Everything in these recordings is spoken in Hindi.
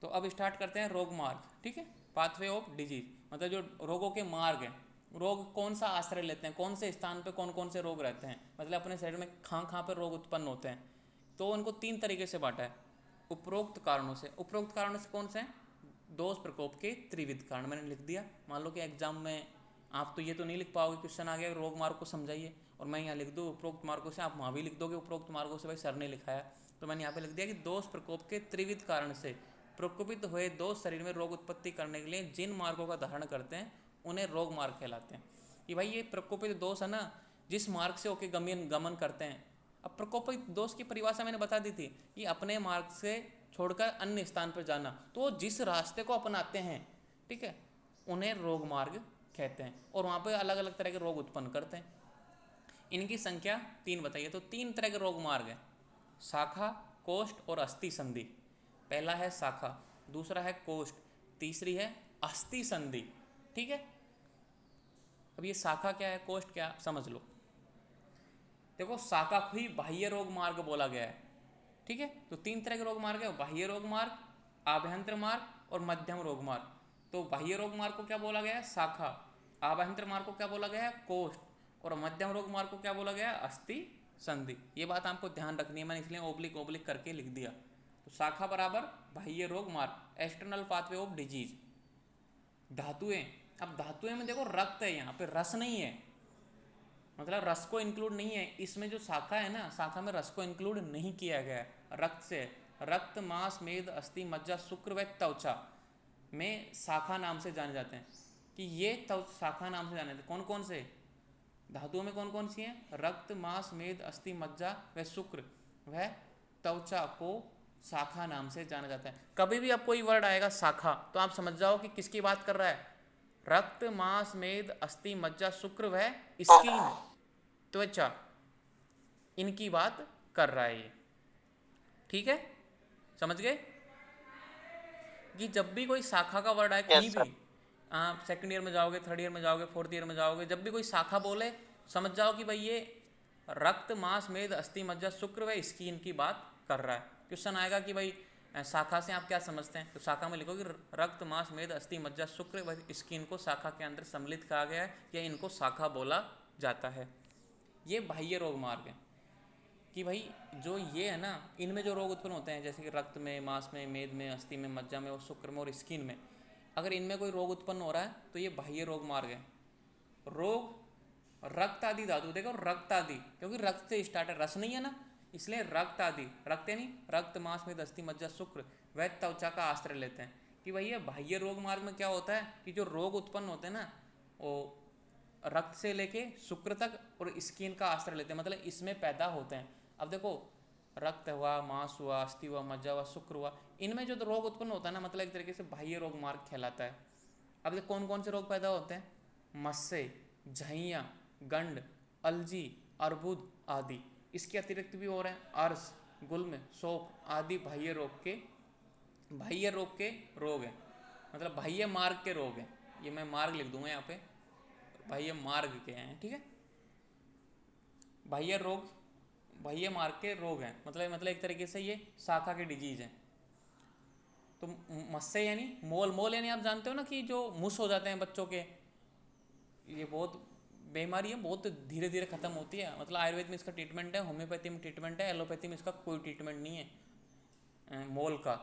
तो अब स्टार्ट करते हैं रोग मार्ग, ठीक है। पाथवे ऑफ डिजीज मतलब जो रोगों के मार्ग हैं, रोग कौन सा आश्रय लेते हैं, कौन से स्थान पे कौन कौन से रोग रहते हैं, मतलब अपने शरीर में कहाँ कहाँ पर रोग उत्पन्न होते हैं। तो उनको 3 तरीके से बांटा है उपरोक्त कारणों से। उपरोक्त कारणों से कौन से हैं? दोष प्रकोप के त्रिविध कारण मैंने लिख दिया। मान लो कि एग्जाम में आप तो ये तो नहीं लिख पाओगे, क्वेश्चन आ गया रोग मार्ग को समझाइए, और मैं यहाँ लिख दूँ उपरोक्त मार्गों से, आप वहाँ भी लिख दोगे उपरोक्त मार्गों से, भाई सर ने लिखाया। तो मैंने यहाँ पे लिख दिया कि दोष प्रकोप के त्रिविध कारण से प्रकोपित हुए दोष शरीर में रोग उत्पत्ति करने के लिए जिन मार्गों का धारण करते हैं उन्हें रोग मार्ग कहलाते हैं। कि भाई ये प्रकोपित दोष है ना, जिस मार्ग से होके गमन गमन करते हैं। अब प्रकोपित दोष की परिभाषा मैंने बता दी थी कि अपने मार्ग से छोड़कर अन्य स्थान पर जाना, तो जिस रास्ते को अपनाते हैं, ठीक है, उन्हें रोग मार्ग कहते हैं, और वहाँ पे अलग अलग तरह के रोग उत्पन्न करते हैं। इनकी संख्या 3 बताइए। तो 3 तरह के रोग मार्ग हैं, शाखा, कोष्ठ और अस्थि संधि। पहला है शाखा, दूसरा है कोष्ठ, तीसरी है अस्थि संधि, ठीक है। अब ये शाखा क्या है, कोष्ठ क्या, समझ लो। देखो शाखा को ही बाह्य रोग मार्ग बोला गया है, ठीक है। तो 3 तरह के रोग मार्ग है, बाह्य रोग मार्ग, आभ्यंतर मार्ग और मध्यम रोग मार्ग। तो बाह्य रोग मार्ग को क्या बोला गया है, शाखा। आभ्यंतर मार्ग को क्या बोला गया है, कोष्ठ। और मध्यम रोग मार्ग को क्या बोला गया है, अस्थि संधि। ये बात आपको ध्यान रखनी है, मैंने इसलिए ओब्लिक ओब्लिक करके लिख दिया। तो शाखा बराबर बाह्य रोग मार्ग, एक्सटर्नल पाथवे ऑफ डिजीज। धातुएं, अब धातुएं में देखो रक्त है, यहाँ पे रस नहीं है, मतलब रस को इंक्लूड नहीं है इसमें। जो शाखा है ना, शाखा में रस को इंक्लूड नहीं किया गया है, रक्त से। रक्त, मांस, मेद, अस्थि, मज्जा, शुक्र व त्वचा में शाखा नाम से जाने जाते हैं। कि ये शाखा नाम से जाने जाते हैं। कौन कौन से धातुओं में कौन कौन सी हैं? रक्त, मांस, मेद, अस्थि, मज्जा व शुक्र वह त्वचा को शाखा नाम से जाना जाता है। कभी भी आप कोई वर्ड आएगा शाखा, तो आप समझ जाओ कि किसकी बात कर रहा है, रक्त, मांस, मेद, अस्थि, मज्जा, शुक्र वह स्किन, त्वचा, इनकी बात कर रहा है ये, ठीक है। समझ गए कि जब भी कोई शाखा का वर्ड आए कहीं यस भी, सर। आप सेकंड ईयर में जाओगे, थर्ड ईयर में जाओगे, फोर्थ ईयर में जाओगे, जब भी कोई शाखा बोले, समझ जाओ कि भाई ये रक्त, मांस, मेद, अस्थि, मज्जा, शुक्र व स्किन की बात कर रहा है। क्वेश्चन आएगा कि भाई शाखा से आप क्या समझते हैं, तो शाखा में लिखो कि रक्त, मांस, मेद, अस्थि, मज्जा, शुक्र व स्किन को शाखा के अंदर सम्मिलित कहा गया है, या इनको शाखा बोला जाता है। ये बाह्य रोग मार्ग है। कि भाई जो ये है ना, इनमें जो रोग उत्पन्न होते हैं, जैसे कि रक्त में, मांस में, मेद में, अस्थि में, मज्जा में और शुक्र में और स्किन में, अगर इनमें कोई रोग उत्पन्न हो रहा है तो ये बाह्य रोग मार्ग है। रोग रक्त आदि धातु, देखो रक्त आदि क्योंकि रक्त से स्टार्ट है, रस नहीं है ना, इसलिए रक्त आदि, रक्त यानी रक्त, मांस, मेद, अस्थि, मज्जा, शुक्र वह त्वचा का आश्रय लेते हैं। कि भाई ये बाह्य रोग मार्ग में क्या होता है कि जो रोग उत्पन्न होते हैं ना, वो रक्त से लेके शुक्र तक और स्किन का आश्रय लेते हैं, मतलब इसमें पैदा होते हैं। अब देखो रक्त हुआ, मांस हुआ, अस्थि हुआ, मज्जा हुआ, शुक्र हुआ, इनमें जो रोग उत्पन्न होता है ना, मतलब एक तरीके से बाह्य रोग मार्ग कहलाता है। अब देखो कौन कौन से रोग पैदा होते हैं, मस्से, झइयाँ, गंड, अलजी, अर्बुद आदि। इसके अतिरिक्त भी हो रहे हैं अर्श, गुल्म, शोक आदि बाह्य रोग के रोग हैं, मतलब बाह्य मार्ग के रोग हैं। ये मैं मार्ग लिख दूंगा यहाँ पे, बाह्य मार्ग के हैं, ठीक है। बाह्य रोग बाह्य मार्ग के रोग हैं, मतलब एक तरीके से ये शाखा के डिजीज हैं। तो मस्से यानी मोल, मोल यानी आप जानते हो ना कि जो मुस हो जाते हैं बच्चों के, ये बहुत बीमारी है, बहुत धीरे धीरे खत्म होती है। मतलब आयुर्वेद में इसका ट्रीटमेंट है, होम्योपैथी में ट्रीटमेंट है, एलोपैथी में इसका कोई ट्रीटमेंट नहीं है मोल का।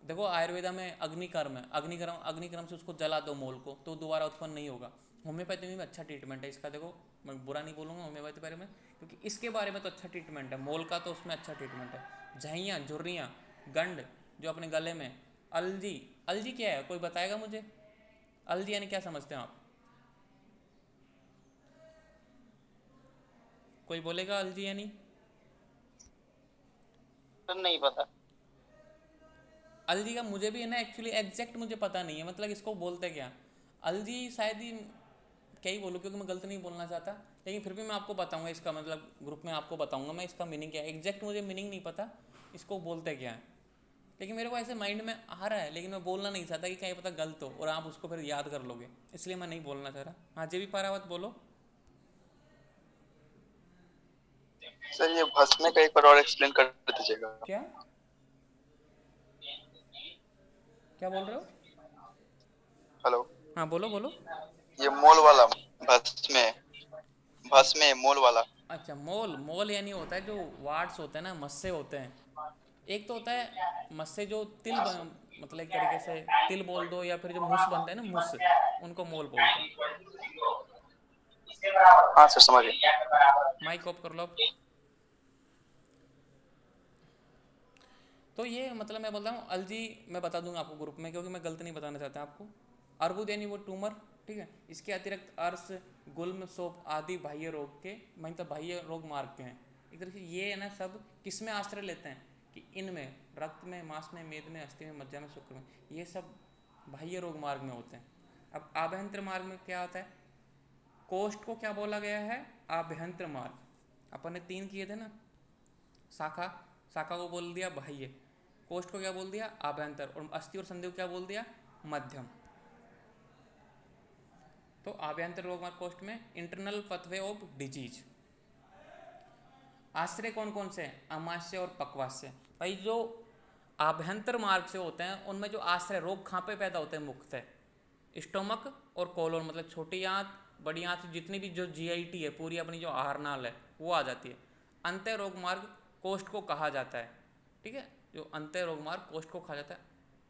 देखो आयुर्वेदा में अग्निकर्म है, अग्निकर्म अग्निकर्म से उसको जला दो मोल को, तो दोबारा उत्पन्न नहीं होगा। होम्योपैथी में भी अच्छा ट्रीटमेंट है इसका। देखो मैं बुरा नहीं बोलूँगा होम्योपैथी बारे में, क्योंकि इसके बारे में तो अच्छा ट्रीटमेंट है मोल का, तो उसमें अच्छा ट्रीटमेंट है। झइयाँ, झुर्रियाँ, गंड जो अपने गले में, अलजी, अलजी क्या है कोई बताएगा मुझे? अलजी यानी क्या समझते हैं आप? कोई बोलेगा अलजी यानी? सर नहीं पता। अलजी का मुझे भी है ना एक्चुअली एग्जैक्ट मुझे पता नहीं है, मतलब इसको बोलते क्या अलजी, शायद ही क्या ही बोलूँ, क्योंकि मैं गलत नहीं बोलना चाहता, लेकिन फिर भी मैं आपको बताऊंगा इसका, मतलब ग्रुप में आपको बताऊंगा मैं इसका मीनिंग क्या है। एग्जैक्ट मुझे मीनिंग नहीं पता इसको बोलते क्या है, लेकिन मेरे को ऐसे माइंड में आ रहा है, लेकिन मैं बोलना नहीं चाहता कि क्या पता गलत हो और आप उसको फिर याद कर लोगे, इसलिए मैं नहीं बोलना चाह रहा। हाँ जे भी पारावत बोलो। सर ये भस्म का एक बार और एक्सप्लेन कर दीजिएगा। क्या? क्या बोल रहे हो? हेलो। हाँ बोलो बोलो। ये मोल वाला भस्म है मोल वाला। अच्छा, मोल मोल यानी होता है जो वार्ड्स होते हैं ना, मस्से होते हैं। एक तो होता है मस्से जो मतलब एक तरीके से तिल बोल दो, या फिर जो मुस बनते हैं ना, मुस, उनको मोल बोलते हैं। हाँ सर समझ गए। माइक ऑफ कर लो आप। तो ये मतलब मैं बोलता हूँ अलजी, मैं बता दूंगा आपको ग्रुप में, क्योंकि मैं गलत नहीं बताना चाहता आपको। अर्बुद यानी वो ट्यूमर, ठीक है। इसके अतिरिक्त अर्श, गुल्म, सोप आदि बाह्य रोग के, मतलब बाह्य रोग मार्ग के हैं। एक तरह से ये है ना, सब किस में आश्रय लेते हैं कि इनमें रक्त में, मांस में, मेद में, अस्थि में, मज्जा में, शुक्र में, ये सब बाह्य रोग मार्ग में होते हैं। अब आभ्यंतर मार्ग में क्या होता है? कोष्ठ को क्या बोला गया है? आभ्यंतर मार्ग। अपन ने 3 किए थे ना, शाखा, शाखा को बोल दिया बाह्य, कोष्ठ को क्या बोल दिया? आभ्यंतर, और अस्थि और संधि को क्या बोल दिया? मध्यम। तो आभ्यंतर रोग मार्ग कोष्ठ में इंटरनल पथवे ऑफ डिजीज। आश्रय कौन कौन से हैं? अमाशय और पक्वाशय। भाई जो आभ्यंतर मार्ग से होते हैं उनमें जो आश्रय रोग कहाँ पे पैदा होते हैं मुख्यतः? स्टोमक और कोलोन, मतलब छोटी आंत, बड़ी आंत, जितनी भी जो जीआईटी है पूरी, अपनी जो आहार नाल है, वो आ जाती है। अंत्य रोग मार्ग कोष्ठ को कहा जाता है, ठीक है। जो अंत्य रोग मार्ग कोष्ठ को कहा जाता है।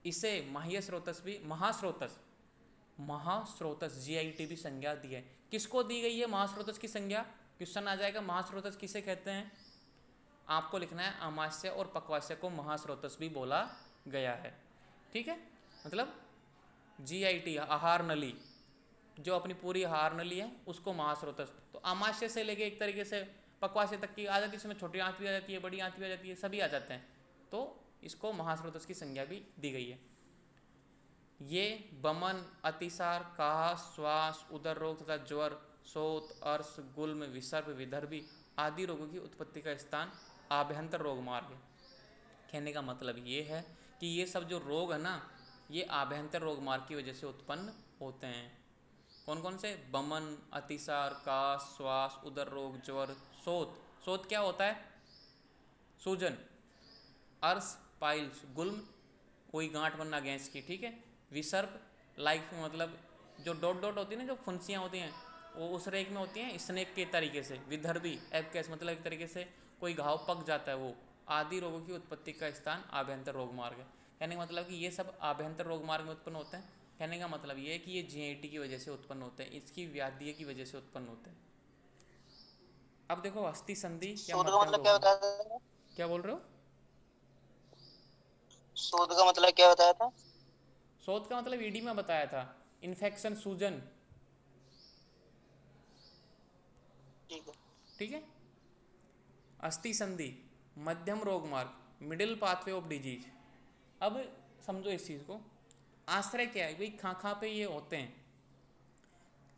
इसे माह्य स्रोतस भी, महास्रोतस जीआईटी भी संज्ञा दी है। किसको दी गई है महास्रोतस की संज्ञा? क्वेश्चन आ जाएगा, महास्रोतस किसे कहते हैं? आपको लिखना है अमाशय और पक्वाशय को महास्रोतस भी बोला गया है, ठीक है। मतलब जीआईटी आहार नली, जो अपनी पूरी आहार नली है उसको महास्रोतस। तो अमाशय से लेके एक तरीके से पक्वाशय तक की आ जाती है, इसमें छोटी आंत भी आ जाती है, बड़ी आंत भी आ जाती है, सभी आ जाते हैं। तो इसको महास्रोतस की संज्ञा भी दी गई है। ये बमन, अतिसार, काह, श्वास, उदर रोग तथा ज्वर, शोथ, अर्श, गुल्म, विसर्प, विदर्भी आदि रोगों की उत्पत्ति का स्थान आभ्यंतर रोग मार्ग है। कहने का मतलब ये है कि ये सब जो रोग है ना, ये आभ्यंतर रोग मार्ग की वजह से उत्पन्न होते हैं। कौन कौन से? बमन, अतिसार, काश, श्वास, उदर रोग, ज्वर, शोथ। शोथ क्या होता है? सूजन। अर्श, पाइल्स, गुल्म, वही गांठ बनना गैस की, ठीक है। विसर्प, लाइक मतलब जो डॉट डॉट होती है ना, जो फुंसियाँ होती हैं, वो उस रेख में होती हैं स्नेक के तरीके से। विदर्भी, एबकेस, मतलब एक तरीके से कोई घाव पक जाता है वो। आदि रोगों की उत्पत्ति का स्थान आभ्यंतर रोग मार्ग है। कहने का मतलब कि ये सब आभ्यंतर रोग मार्ग में उत्पन्न होते हैं। कहने का मतलब ये है कि ये जीआईटी की वजह से उत्पन्न होते हैं, इसकी व्याधि की वजह से उत्पन्न होते हैं। अब देखो अस्थि संधि या शोध का मध्यम मतलब रोग क्या मार्ग। बताया था? क्या बोल रहे हो? शोध का मतलब क्या बताया था? शोथ का मतलब ईडी में बताया था, इन्फेक्शन, सूजन, ठीक है। ठीक है। अस्थि संधि, मध्यम रोग मार्ग, मिडिल पाथवे ऑफ डिजीज। अब समझो इस चीज को, आश्रय क्या है भाई? खा पे ये होते हैं।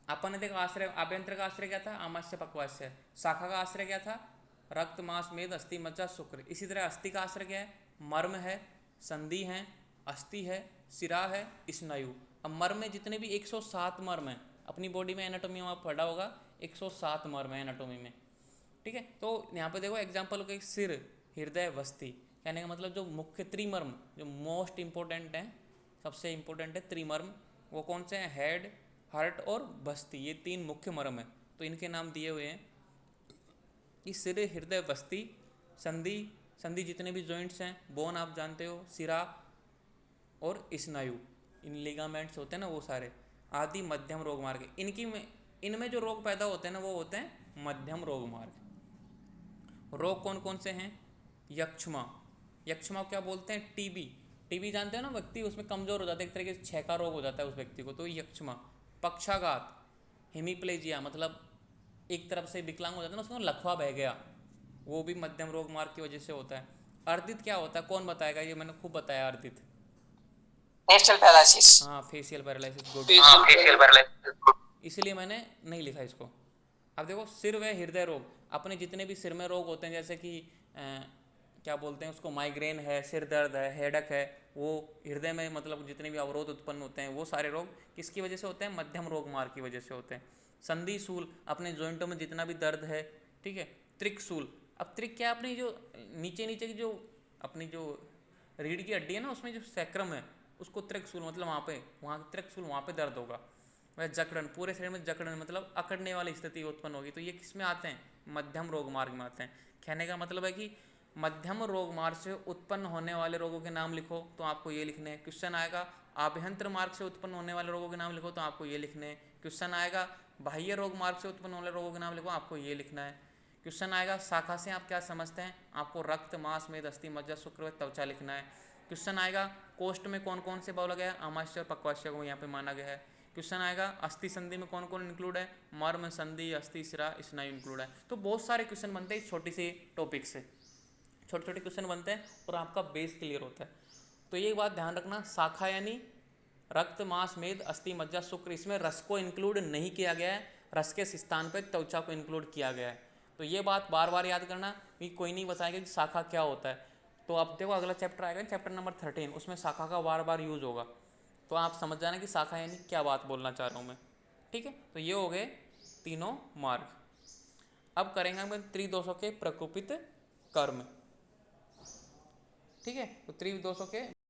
अपन ने देखा आश्रय, आभ्यंतर का आश्रय क्या था? आमाशय, पक्वाशय। शाखा का आश्रय क्या था? रक्त, मांस, मेद, अस्थि, मज्जा, शुक्र। इसी तरह अस्थि का आश्रय क्या है? मर्म है, संधि है, अस्थि है, सिरा है, स्नायु। अब मर्म में जितने भी 107 मर्म हैं अपनी बॉडी में, एनाटोमी में आप पढ़ा होगा, 107 मर्म है एनाटोमी में, ठीक है। तो यहाँ पे देखो एग्जाम्पल हो गया सिर, हृदय, वस्ति। कहने का मतलब जो मुख्य त्रिमर्म, जो मोस्ट इंपॉर्टेंट है, सबसे इंपॉर्टेंट है त्रिमर्म, वो कौन से हैं? हेड, हार्ट और बस्ती, ये 3 मुख्य मर्म है। तो इनके नाम दिए हुए हैं कि सिर, हृदय, बस्ती, संधि, संधि जितने भी जॉइंट्स हैं, बोन आप जानते हो, सिरा और स्नायु, इन लिगामेंट्स होते हैं ना वो सारे। आदि मध्यम रोग मार्ग, इनकी में, इनमें जो रोग पैदा होते हैं ना वो होते हैं मध्यम रोग मार्ग। रोग कौन कौन से हैं? यक्षमा, यक्षमा क्या बोलते हैं? टीबी, टीबी जानते हो ना व्यक्ति, उसमें कमजोर हो जाता है, एक तरीके से छेका रोग हो जाता है उस व्यक्ति को, तो यक्षमा। पक्षाघात, हेमीप्लेजिया, मतलब एक तरफ से विकलांग हो जाता है ना, उसको लकवा बह गया, वो भी मध्यम रोग मार्ग की वजह से होता है। अर्दित क्या होता है? कौन बताएगा? ये मैंने खूब बताया अर्दित। Facial paralysis. हाँ, facial paralysis, good. Facial paralysis. इसलिए मैंने नहीं लिखा इसको। अब देखो सिर व हृदय रोग, अपने जितने भी सिर में रोग होते हैं, जैसे कि क्या बोलते हैं उसको, माइग्रेन है, सिर दर्द है, हेडक है, वो हृदय में मतलब जितने भी अवरोध उत्पन्न होते हैं, वो सारे रोग किसकी वजह से होते हैं? मध्यम रोग मार्ग की वजह से होते हैं। संधि सूल, अपने जॉइंटों में जितना भी दर्द है, ठीक है। त्रिकसूल, अब त्रिक क्या? अपनी जो नीचे नीचे की जो अपनी जो रीढ़ की हड्डी है ना, उसमें जो सैक्रम है, उसको त्रिकशूल मतलब वहाँ त्रिकशूल वहाँ पे दर्द होगा। वह जकड़न, पूरे शरीर में जकड़न मतलब अकड़ने वाली स्थिति उत्पन्न होगी। तो ये किस में आते हैं? मध्यम रोग मार्ग में आते हैं। कहने का मतलब है कि मध्यम रोग मार्ग से उत्पन्न होने वाले रोगों के नाम लिखो, तो आपको ये लिखने हैं। क्वेश्चन आएगा आभ्यंतर मार्ग से उत्पन्न होने वाले रोगों के नाम लिखो, तो आपको ये लिखने हैं। क्वेश्चन आएगा बाह्य रोग मार्ग से उत्पन्न होने वाले रोगों के नाम लिखो, आपको ये लिखना है। क्वेश्चन आएगा शाखा से आप क्या समझते हैं, आपको रक्त, मांस, मेद, अस्थि, मज्जा, शुक्र, त्वचा लिखना है। क्वेश्चन आएगा कोष्ठ में कौन कौन से भाव लगे हैं, आमाशय और पक्वाशय को यहाँ पे माना गया है। क्वेश्चन आएगा अस्थि संधि में कौन कौन इंक्लूड है, मर्म, संधि, अस्थि, शिरा, स्नायु इंक्लूड है। तो बहुत सारे क्वेश्चन बनते हैं इस छोटी सी टॉपिक से, छोटे छोटे क्वेश्चन बनते हैं और आपका बेस क्लियर होता है। तो ये बात ध्यान रखना, शाखा यानी रक्त, मांस, मेद, अस्थि, मज्जा, शुक्र, इसमें रस को इंक्लूड नहीं किया गया है, रस के स्थान पर त्वचा को इंक्लूड किया गया है। तो ये बात बार बार याद करना कि कोई नहीं बताएगा कि शाखा क्या होता है। तो अब देखो अगला चैप्टर आएगा, चैप्टर नंबर 13, उसमें शाखा का बार बार यूज होगा। तो आप समझ जाना कि शाखा यानी क्या बात बोलना चाह रहा हूँ मैं। ठीक है, तो ये हो गए तीनों मार्ग। अब करेंगे हम त्रिदोषों के प्रकोपित कर्म। ठीक है, तो त्रिदोषों के